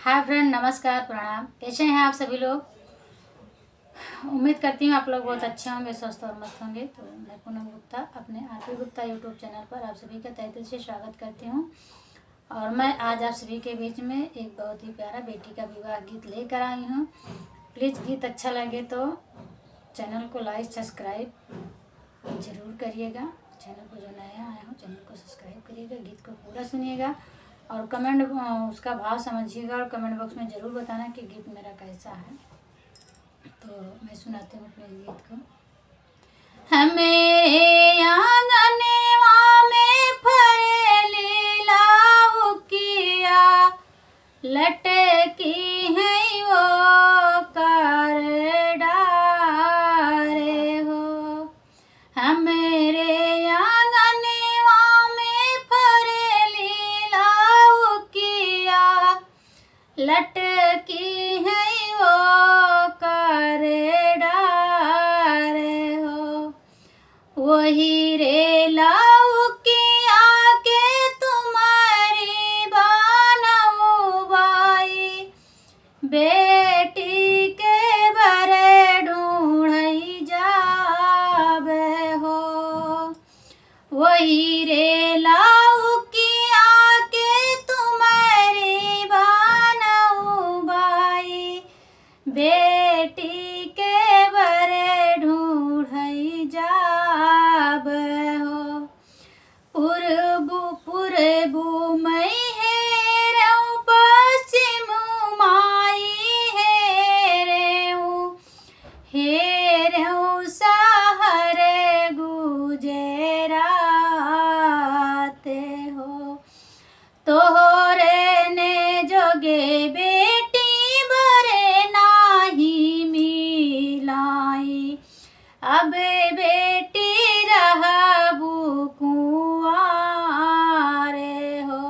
Hi friend, नमस्कार, प्रणाम। कैसे हैं आप सभी लोग? उम्मीद करती हूँ आप लोग बहुत अच्छे होंगे, स्वस्थ और मस्त होंगे। तो मैं पूनम गुप्ता अपने आरपी गुप्ता यूट्यूब चैनल पर आप सभी का तहे दिल से स्वागत करती हूँ। और मैं आज आप सभी के बीच में एक बहुत ही प्यारा बेटी का विवाह गीत लेकर आई हूँ। प्लीज़ गीत अच्छा लगे तो चैनल को लाइक सब्सक्राइब ज़रूर करिएगा। चैनल को जो नया आया हो चैनल को सब्सक्राइब करिएगा, गीत को पूरा सुनिएगा और कमेंट उसका भाव समझिएगा और कमेंट बॉक्स में ज़रूर बताना कि गीत मेरा कैसा है। तो मैं सुनाती हूँ अपने गीत को। हमें आंगनवा में फरेली लाउकिया लटकी है वो कर डारे हो। हमेरे आंगनवा में फरेली लाउकिया लटकी है वो कर डारे हो। वही रे लाउकिया के तुम्हारी बानऊ बाई बेटी के बरे ढूंढई जाबे हो। वही रे लाउकिया के तुम्हारी बानऊ बाई बेटी के बरे ढूंढई जाबे हो। पूर्वु मई हेरऊ पश्चिम माई हेरऊ सहर गुजराते हो। तोहरे ने जोगे बेटी बरे नाही मिलाई अब बेटी रहबू कुंवारे हो।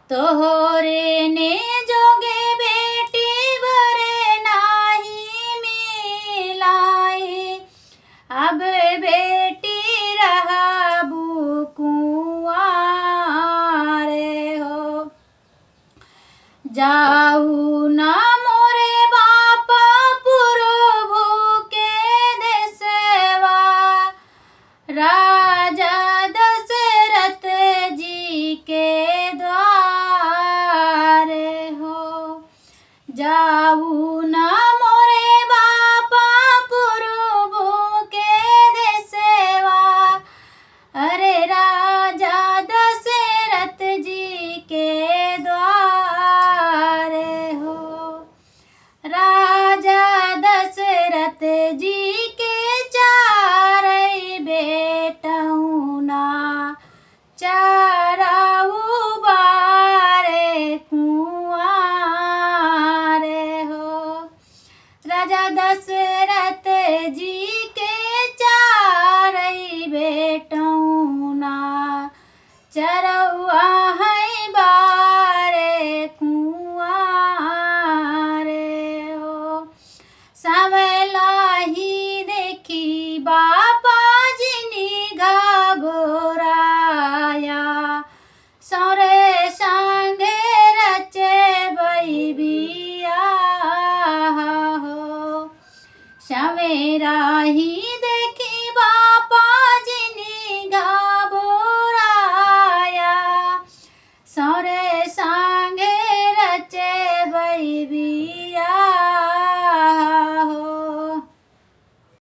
तोहरे ने जोगे बेटी बरे नाही मिलाई अब बेटी रहबू कुंवारे हो। जाऊ ना